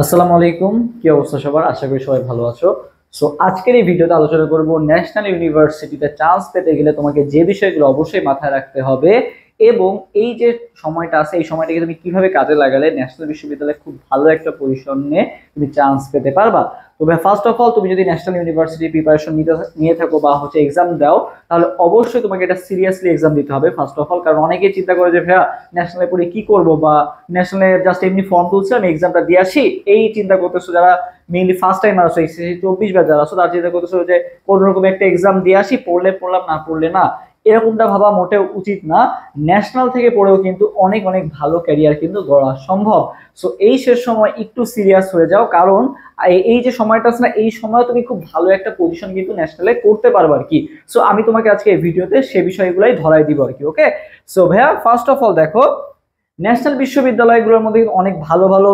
আসসালামু আলাইকুম। কি অবস্থা সবার? আশা করি সবাই ভালো আছো। সো আজকের এই ভিডিওতে আলোচনা করব ন্যাশনাল ইউনিভার্সিটিতে চান্স পেতে গেলে তোমাকে যে বিষয়গুলো অবশ্যই মাথায় রাখতে হবে এবং এই যে সময়টা আছে এই সময়টাকে তুমি কিভাবে কাজে লাগালে ন্যাশনাল বিশ্ববিদ্যালয়ে খুব ভালো একটা পজিশনে তুমি চান্স পেতে পারবা। তবে ফার্স্ট অফ অল তুমি যদি ন্যাশনাল ইউনিভার্সিটি প্রিপারেশন নিয়ে থাকো বা এক্সাম দাও, তাহলে অবশ্যই তোমাকে এটা সিরিয়াসলি এক্সাম দিতে হবে ফার্স্ট অফ অল। কারণ অনেকেই চিন্তা করে যে ভাইয়া ন্যাশনালে পড়ে কি করব, বা ন্যাশনালে জাস্ট এমনি ফর্ম তুলছে আমি এক্সামটা দিয়ে আসি, এই চিন্তা করতেছো যারা মেইনলি ফার্স্ট টাইম আসো, এসএসসি 24 ব্যাচ যারা আসো, তারা চিন্তা করতেছো যে কোন রকম একটা এক্সাম দিয়ে আসি, পড়লে পড়লাম না পড়লে না, এরকমটা ভাবা মোটেও উচিত না। ন্যাশনাল থেকে পড়েও কিন্তু অনেক অনেক ভালো ক্যারিয়ার কিন্তু গড়া সম্ভব। সো এই শেষ সময় একটু সিরিয়াস হয়ে যাও, কারণ এই যে সময়টা আছে না, এই সময় তুমি খুব ভালো একটা পজিশন কিন্তু ন্যাশনালে করতে পারবে আর কি। সো আমি তোমাকে আজকে এই ভিডিওতে সে বিষয়গুলোই ধরাই দিব আর কি। ওকে, সো ভাইয়া ফার্স্ট অফ অল দেখো, ন্যাশনাল বিশ্ববিদ্যালয়গুলোর মধ্যে অনেক ভালো ভালো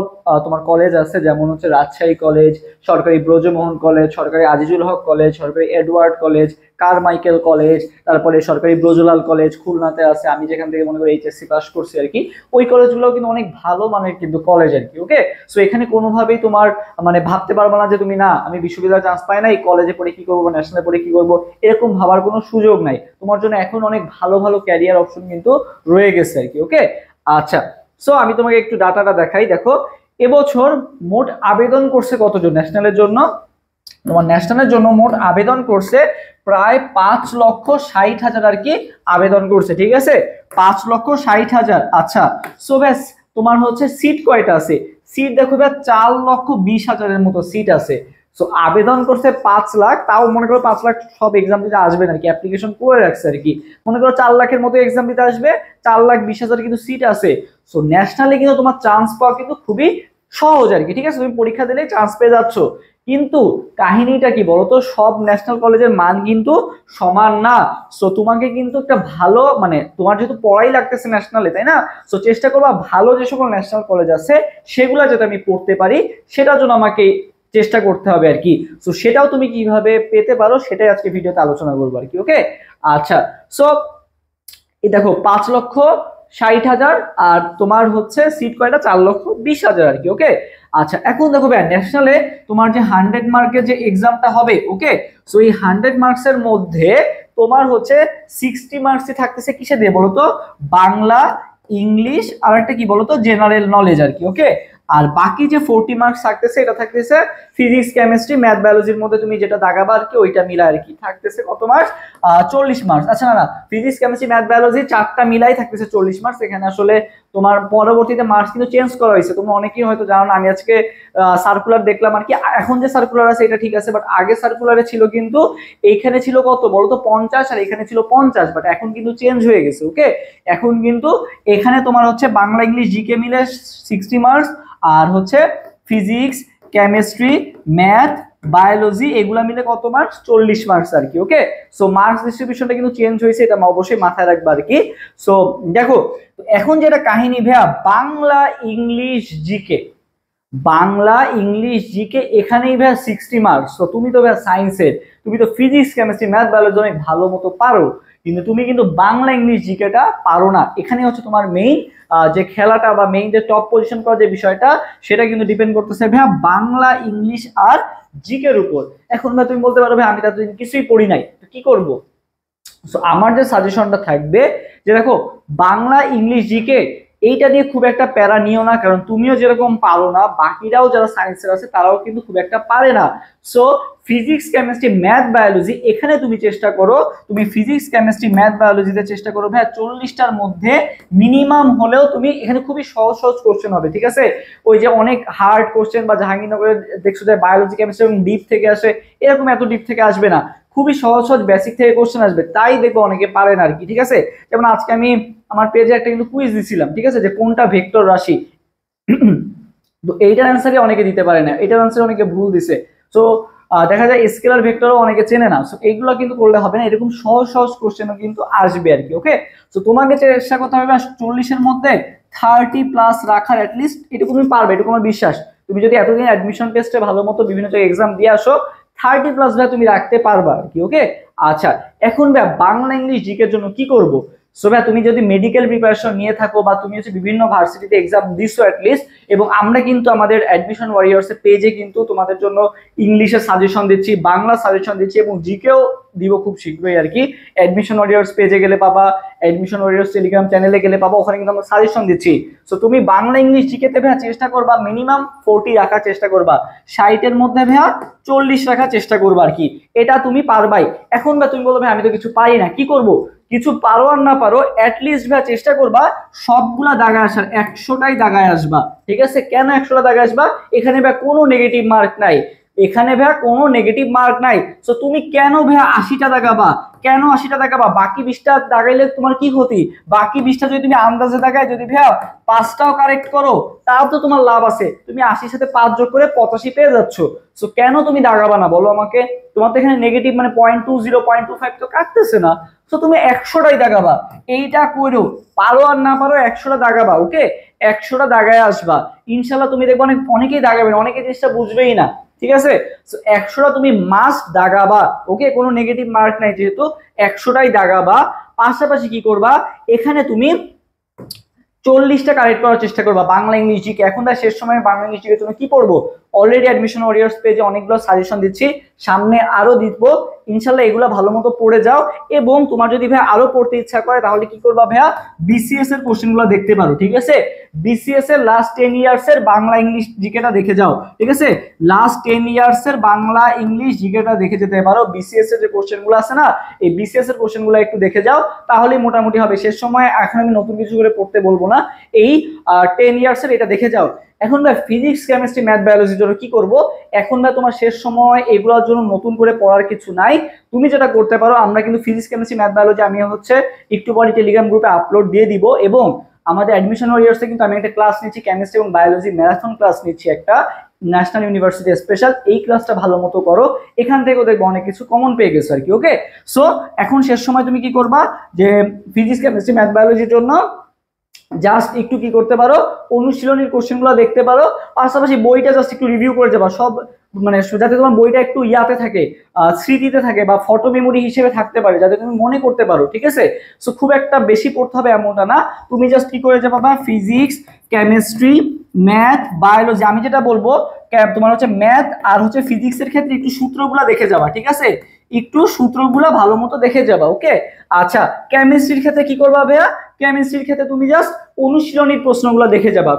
তোমার কলেজ আছে, যেমন হচ্ছে রাজশাহী কলেজ, সরকারি ব্রজমোহন কলেজ, সরকারি আজিজুল হক কলেজ, সরকারি এডওয়ার্ড কলেজ, কারমাইকেল কলেজ, তারপরে সরকারি ব্রজলাল কলেজ খুলনাতে আছে, আমি যেখান থেকে মনে করি এইচএসসি পাস করছি আর কি। ওই কলেজগুলো কিন্তু অনেক ভালো মানের কিন্তু কলেজ আর কি। ওকে, সো এখানে কোনোভাবেই তোমার মানে ভাবতে পারবো না যে তুমি না আমি বিশ্ববিদ্যালয়ে চান্স পাই না, এই কলেজে পড়ে কি করবো, ন্যাশনালে পড়ে কি করবো, এরকম ভাবার কোনো সুযোগ নাই। তোমার জন্য এখন অনেক ভালো ভালো ক্যারিয়ার অপশন কিন্তু রয়ে গেছে আর কি। ওকে, আচ্ছা, সো আমি তোমাকে একটু ডাটাটা দেখাই। দেখো, এবছর মোট আবেদন করছে কতজন ন্যাশনালের জন্য? তোমার ন্যাশনালের জন্য মোট আবেদন করছে প্রায় 5,60,000 আর কি আবেদন করছে, ঠিক আছে? 5,60,000। আচ্ছা, সো ব্যাস তোমার হচ্ছে সিট কয়টা আছে? সিট দেখো ব্যাস 4,20,000-এর মতো সিট আছে। সো আবেদন করছে 5 লাখ, তাও মনে করো 5 লাখ সব এক্সাম দিতে আসবে না আর কি, অ্যাপ্লিকেশন করে রাখছে আর কি। মনে করো 4 লাখের মতো এক্সাম দিতে আসবে, 4,20,000 কিন্তু সিট আছে। সো ন্যাশনালে কিন্তু তোমার চান্স পাওয়া কিন্তু খুবই সহজ আর কি, ঠিক আছে? তুমি পরীক্ষা দিলেই চান্স পেয়ে যাচ্ছ। কিন্তু কাহিনীটা কি বলতো, সব ন্যাশনাল কলেজের মান কিন্তু সমান না। সো তোমাকে কিন্তু একটা ভালো মানে তোমার যেহেতু পড়াই লাগতেছে ন্যাশনালে, তাই না? সো চেষ্টা করবা ভালো যে সকল ন্যাশনাল কলেজ আছে সেগুলা যাতে আমি পড়তে পারি, সেটার জন্য আমাকে চেষ্টা করতে হবে আর কি। সো সেটাও তুমি কিভাবে পেতে পারো সেটাই আজকে ভিডিওতে আলোচনা করবো আর কি। ওকে, আচ্ছা, সো এই দেখো 5,60,000 আর তোমার হচ্ছে সিট কয়টা? 4,20,000 আর কি। ওকে, আচ্ছা, এখন দেখো ভাই ন্যাশনালে তোমার যে 100 মার্কের যে এক্সামটা হবে, ওকে, সো এই 100 মার্কস এর মধ্যে তোমার হচ্ছে 60 মার্কসই থাকতেছে কিসে দিয়ে বলতো? বাংলা, ইংলিশ আর একটা কি বলতো জেনারেল নলেজ আর কি। ওকে, আর বাকি যে 40 মার্কস থাকতেছে এটা থাকতেছে ফিজিক্স, কেমিস্ট্রি, ম্যাথ, বায়োলজির মধ্যে তুমি যেটা দাগাবা আর কি, ওইটা মিলা আর কি থাকতেছে কত মার্কস? 40 মার্কস। আচ্ছা, না না, ফিজিক্স, কেমিস্ট্রি, ম্যাথ, বায়োলজি চারটা মিলাই থাকতেছে 40 মার্কস। এখানে আসলে তোমার পরবর্তীতে মার্কস কিন্তু চেঞ্জ করা হয়েছে, তোমরা অনেকেই হয়তো জানো না। আমি আজকে সার্কুলার দেখলাম আর কি, এখন যে সার্কুলার আছে এটা ঠিক আছে, বাট আগে সার্কুলারে ছিল কিন্তু এইখানে ছিল কত বলতো 50 আর এখানে ছিল 50, বাট এখন কিন্তু চেঞ্জ হয়ে গেছে। ওকে, এখন কিন্তু এখানে তোমার হচ্ছে বাংলা, ইংলিশ, জিকে মিলে 60 মার্কস, আর হচ্ছে ফিজিক্স, কেমিস্ট্রি, ম্যাথ, বায়োলজি এগুলা মিলে কত মার্কস? 40 মার্কস আর কি। ওকে, সো মার্কস ডিস্ট্রিবিউশনটা কিন্তু চেঞ্জ হয়েছে, এটা অবশ্যই মাথায় রাখবা আর কি। সো দেখো, এখন যেটা কাহিনী ভাইয়া, Bangla, English, GK, Bangla, English, GK এখানেই ভাইয়া 60 মার্কস। তো তুমি তো ভাইয়া সায়েন্সের, তুমি তো ফিজিক্স, কেমিস্ট্রি, ম্যাথ, বায়োলজি অনেক ভালো মতো পারো, কিন্তু তুমি কিন্তু বাংলা, ইংলিশ, জিকেটা পারো না। এখানে হচ্ছে তোমার মেইন যে খেলাটা বা মেইন যে টপ পজিশন করার যে বিষয়টা, সেটা কিন্তু ডিপেন্ড করতেছে ভাইয়া বাংলা, ইংলিশ আর জিকের উপর। এখন ভাই তুমি বলতে পারো ভাই আমি তার কিছুই পড়ি নাই, তো কি করব? সো আমার যে সাজেশনটা থাকবে যে দেখো, বাংলা, ইংলিশ, জিকে এইটা নিয়ে খুব একটা প্যারা নিও না, কারণ তুমিও যেরকম পারো না বাকিরাও যারা সায়েন্সের আছে তারাও কিন্তু খুব একটা পারে না। So physics, chemistry, math, biology এখানে তুমি চেষ্টা করো, তুমি ফিজিক্স, কেমিস্ট্রি, ম্যাথ, বায়োলজিতে চেষ্টা করো ভাই 40টার মধ্যে মিনিমাম হলেও তুমি এখানে খুবই সহজ সহজ কোশ্চেন হবে, ঠিক আছে? ওই যে অনেক হার্ড কোশ্চেন বা জাহাঙ্গীরনগরে দেখছো যে বায়োলজি, কেমিস্ট্রি এবং ডিপ থেকে আসে, এরকম এত ডিপ থেকে আসবে না, খুবই সহজ সহজ বেসিক থেকে কোশ্চেন আসবে, তাই দেখবো অনেকে পারেন আর কি, ঠিক আছে? যেমন আজকে আমি আমার পেজে একটা কিন্তু কুইজ দিছিলাম, ঠিক আছে, যে কোনটা ভেক্টর রাশি, তো এইটার অ্যান্সারই অনেকে দিতে পারে না, এটার অ্যান্সার অনেকে ভুল দিছে। তো দেখা যায় স্কেলার ভেক্টরও অনেকে চেনে না। সো এইগুলো কিন্তু করলে হবে না, এরকম সহজ সহজ কোশ্চেনও কিন্তু আসবে আর কি। ওকে, তো তোমাকে চেষ্টা করতে হবে 40-এর মধ্যে 30+ রাখার, অ্যাটলিস্ট এটুকু তুমি পারবে, এটুকু আমার বিশ্বাস। তুমি যদি এতদিন অ্যাডমিশন টেস্টে ভালো মতো বিভিন্ন জায়গায় এক্সাম দিয়ে আসো, 30+ তুমি রাখতে পারবা আর কি। ওকে, আচ্ছা, এখন বাংলা, ইংলিশ, জিকের জন্য কি করব? সো ভাই তুমি যদি মেডিকেল প্রিপারেশন নিয়ে থাকো বা তুমি হচ্ছে বিভিন্ন ভার্সিটিতে এক্সাম দিছো অ্যাটলিস্ট, এবং আমরা কিন্তু আমাদের অ্যাডমিশন ওয়ারিয়র্স এর পেজে কিন্তু তোমাদের জন্য ইংলিশের সাজেশন দিচ্ছি, বাংলা সাজেশন দিচ্ছি এবং জিকেও দিব খুব শীঘ্রই আর কি। অ্যাডমিশন ওয়ারিয়র্স পেজে গেলে পাবা, অ্যাডমিশন ওয়ারিয়র্স টেলিগ্রাম চ্যানেলে গেলে পাবা, ওখানে কিন্তু আমরা সাজেশন দিচ্ছি। সো তুমি বাংলা ইংলিশ জিকেতে ভাইয়া চেষ্টা করবা মিনিমাম 40 রাখার চেষ্টা করবা, 60-এর মধ্যে ভাইয়া 40 রাখার চেষ্টা করবা আর কি, এটা তুমি পারবাই। এখন ভাই তুমি বলো ভাই আমি তো কিছু পারি না, কি করব? কিছু পারো আর না পারো অ্যাটলিস্ট ভাই চেষ্টা করবা সবগুলা দাগায় আসার, 100টাই দাগায় আসবা, ঠিক আছে? কেন 100টা দাগায় আসবা? এখানে ভাই কোনো নেগেটিভ মার্ক নাই, এখানে ভাইয়া কোনো নেগেটিভ মার্ক নাই। সো তুমি কেন ভাইয়া 80টা দাগাবা? কেন 80টা দাগাবা? বাকি 20টা দাগাইলে তোমার কি ক্ষতি? বাকি 20টা যদি তুমি আন্দাজে দাগায় যদি ভাইয়া 5টাও কারেক্ট করো তাও তো তোমার লাভ আছে, তুমি 80 সাথে 5 যোগ করে 85 পেয়ে যাচ্ছ। সো কেন তুমি দাগাবা না বলো আমাকে? তোমার তো এখানে নেগেটিভ মানে 0.20 0.25 তো কাটতেছে না। সো তুমি 100টাই দাগাবা, এইটা করো, পারো আর না পারো 100টা দাগাবা, ওকে? 100টা দাগায় আসবা, ইনশাল্লাহ তুমি দেখবো অনেকেই দাগাবেন, অনেকে জিনিসটা বুঝবেই না, ঠিক আছে? 100টা তুমি মাস্ট দাগাবা, ওকে? কোনো নেগেটিভ মার্ক নাই যেহেতু, 100টাই দাগাবা। পাশাপাশি কি করবা, এখানে তুমি 40টা কারেক্ট করার চেষ্টা করবা বাংলা ইংলিশ জিকে। এখন তার শেষ সময় বাংলা ইংলিশ জিকে তুমি কি পড়বো? অলরেডি অ্যাডমিশন ওয়ারিয়র্স পেজে অনেকগুলো সাজেশন দিচ্ছি, সামনে আরো দিব, ইনশাল্লাহ এগুলো ভালো মতো পড়ে যাও। এবং তোমার যদি ভাই আরো পড়তে ইচ্ছা করে তাহলে কি করবা ভাইয়া, বিসিএস এর কোশ্চেনগুলো দেখতে পারো, ঠিক আছে? বিসিএস এর লাস্ট 10 ইয়ার্স এর বাংলা ইংলিশ জিকেটা দেখে যাও, ঠিক আছে? লাস্ট 10 ইয়ার্স এর বাংলা ইংলিশ জিকেটা দেখে যেতে পারো। বিসিএস এর যে কোশ্চেনগুলো আছে না, এই বিসিএস এর কোশ্চেনগুলো একটু দেখে যাও, তাহলে মোটামুটি হবে। শেষ সময় এখন আমি নতুন কিছু করে পড়তে বলবো না, এই 10 ইয়ার্স এর এটা দেখে যাও। এখন ভাই ফিজিক্স কেমিস্ট্রি ম্যাথ বায়োলজির জন্য কি করব? এখন ভাই তোমার শেষ সময়, এগুলোর জন্য নতুন করে পড়ার কিছু নাই। তুমি যেটা করতে পারো, আমরা কিন্তু ফিজিক্স কেমিস্ট্রি ম্যাথ বায়োলজি আমি হচ্ছে একটু পরে টেলিগ্রাম গ্রুপে আপলোড দিয়ে দিব, এবং আমাদের অ্যাডমিশন ওয়ারিয়র্সে কিন্তু আমি একটা ক্লাস নিচ্ছি, কেমিস্ট্রি এবং বায়োলজি ম্যারাথন ক্লাস নিচ্ছি একটা, ন্যাশনাল ইউনিভার্সিটি স্পেশাল। এই ক্লাসটা ভালো মতো করো, এখান থেকেও দেখবো অনেক কিছু কমন পেয়ে গেছো আর কি, ওকে? সো এখন শেষ সময় তুমি কি করবা, যে ফিজিক্স কেমিস্ট্রি ম্যাথ বায়োলজির জন্য জাস্ট একটু কি করতে পারো, অনুশীলনীর কোশ্চেনগুলো দেখতে পারো, পাশাপাশি বইটা জাস্ট একটু রিভিউ করে যাবা সব, মানে যাতে তোমার বইটা একটু ইয়াতে থাকে, স্মৃতিতে থাকে বা ফটো মেমোরি হিসেবে থাকতে পারে, যাতে তুমি মনে করতে পারো, ঠিক আছে? সো খুব একটা বেশি পড়তে হবে এমনটা না, তুমি জাস্ট কি করে যাবা, ফিজিক্স কেমিস্ট্রি ম্যাথ বায়োলজি, আমি যেটা বলবো তোমার হচ্ছে ম্যাথ আর হচ্ছে ফিজিক্সের ক্ষেত্রে একটু সূত্রগুলো দেখে যাবা, ঠিক আছে? একটু সূত্রগুলো ভালো মতো দেখে যাবা, ওকে? আচ্ছা, কেমিস্ট্রির ক্ষেত্রে কি করবা ভাইয়া? কেমিস্ট্রির ক্ষেত্রে তুমি জাস্ট অনুশীলনীর প্রশ্নগুলো দেখে যাবা,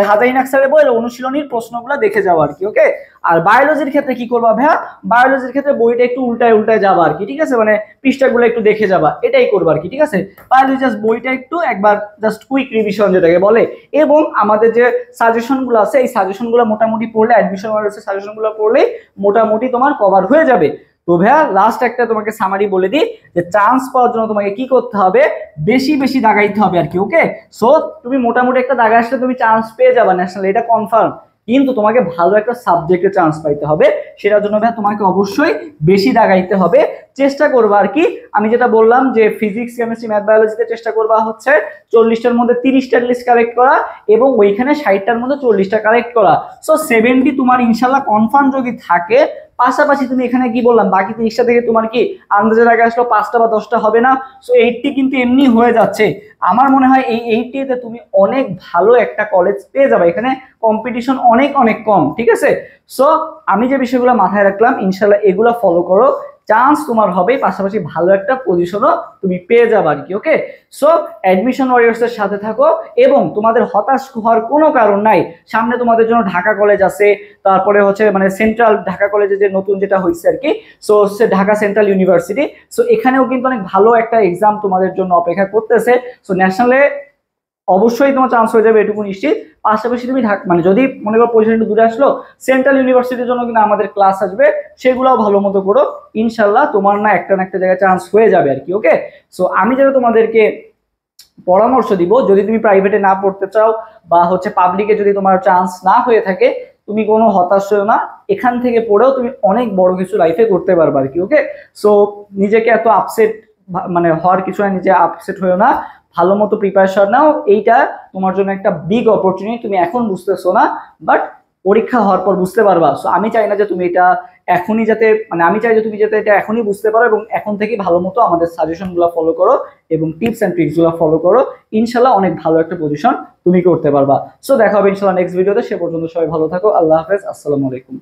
হাজাইন আক্সারে বই অনুশীলনীর প্রশ্নগুলো দেখে যাওয়া আর কি, ওকে? আর বায়োলজির ক্ষেত্রে কি করবা ভাইয়া? বায়োলজির ক্ষেত্রে বইটা একটু উল্টায় উল্টায় যাবা আর কি, ঠিক আছে? মানে পৃষ্ঠাগুলো একটু দেখে যাবা, এটাই করবা আর কি, ঠিক আছে? বায়োলজি জাস্ট বইটা একটু একবার জাস্ট কুইক রিভিশন যেটাকে বলে, এবং আমাদের যে সাজেশনগুলো আছে এই সাজেশনগুলো মোটামুটি পড়লে, অ্যাডমিশন ওয়ারিয়র্সের সাজেশনগুলো পড়লে মোটামুটি তোমার কভার হয়ে যাবে। তো ভাইয়া লাস্ট একটা তোমাকে সামারি বলে দিই, যে চান্স পাওয়ার জন্য তোমাকে কি করতে হবে, বেশি বেশি দাগাইতে হবে আর কি, ওকে? সো তুমি মোটামুটি একটা দাগা আসলে তুমি চান্স পেয়ে যাবে ন্যাশনাল, এটা কনফার্ম। কিন্তু তোমাকে ভালো একটা সাবজেক্টে চান্স পাইতে হবে, সেটার জন্য ভাই তোমাকে অবশ্যই বেশি দাগাইতে হবে, চেষ্টা করবা আর কি। আমি যেটা বললাম যে ফিজিক্স কেমিস্ট্রি ম্যাথ বায়োলজিতে চেষ্টা করবা হচ্ছে 40টার মধ্যে 30টা লিস্ট কারেক্ট করা, এবং ওইখানে 60টার মধ্যে 40টা কারেক্ট করা। সো 70 তোমার ইনশাল্লাহ কনফার্ম যদি থাকে। পাশাপাশি তুমি এখানে কি বললাম, বাকি 30টা থেকে তোমার কি আন্দাজের আগে আসলো 5টা বা 10টা হবে না? সো 80 কিন্তু এমনি হয়ে যাচ্ছে। আমার মনে হয় এই 80তে তুমি অনেক ভালো একটা কলেজ পেয়ে যাবে, এখানে কম্পিটিশন অনেক অনেক কম, ঠিক আছে? সো আমি যে বিষয়গুলো মাথায় রাখলাম ইনশাল্লাহ এগুলো ফলো করো, চান্স তোমার হবে, পাশাপাশি ভালো একটা পজিশনও তুমি পেয়ে যাবে আর কি, ওকে? সো অ্যাডমিশন ওয়ারিয়র্স এর সাথে থাকো, এবং তোমাদের হতাশ হওয়ার কোনো কারণ নাই। সামনে তোমাদের জন্য ঢাকা কলেজ আছে, তারপরে হচ্ছে মানে সেন্ট্রাল ঢাকা কলেজে যে নতুন যেটা হয়েছে আর কি, সো হচ্ছে ঢাকা সেন্ট্রাল ইউনিভার্সিটি। সো এখানেও কিন্তু অনেক ভালো একটা এক্সাম তোমাদের জন্য অপেক্ষা করতেছে। সো ন্যাশনালে অবশ্যই তোমার চান্স হয়ে যাবে, এটুকু নিশ্চিত। পাশাপাশি তুমি মানে যদি মনে করো পজিশন একটু দূরে আসলো, সেন্ট্রাল ইউনিভার্সিটির জন্য কিন্তু আমাদের ক্লাস আসবে, সেগুলোও ভালো মতো করো, ইনশাল্লাহ তোমার না একটা জায়গায় চান্স হয়ে যাবে আর কি, ওকে? সো আমি যেটা তোমাদেরকে পরামর্শ দিব, যদি তুমি প্রাইভেটে না পড়তে চাও বা হচ্ছে পাবলিকে যদি তোমার চান্স না হয়ে থাকে, তুমি কোনো হতাশ হও না, এখান থেকে পড়েও তুমি অনেক বড় কিছু লাইফে করতে পারবে আর কি, ওকে? সো নিজেকে এত আপসেট মানে হওয়ার কিছু না, নিজে আপসেট হয়েও না, ভালো মতো প্রিপারেশন নাও, এইটা তোমার জন্য একটা বিগ অপরচুনিটি, তুমি এখন বুঝতেছো না, বাট পরীক্ষা হওয়ার পর বুঝতে পারবা। সো আমি চাই না যে তুমি এটা এখনই যাতে মানে আমি চাই যে তুমি যাতে এটা এখনই বুঝতে পারো এবং এখন থেকেই ভালো মতো আমাদের সাজেশনগুলো ফলো করো এবং টিপস এন্ড ট্রিক্সগুলো ফলো করো। ইনশাল্লাহ অনেক ভালো একটা পজিশন তুমি করতে পারবা। সো দেখা হবে ইনশাল্লাহ নেক্সট ভিডিওতে। সে পর্যন্ত সবাই ভালো থাকো। আল্লাহ হাফেজ। আসসালামু আলাইকুম।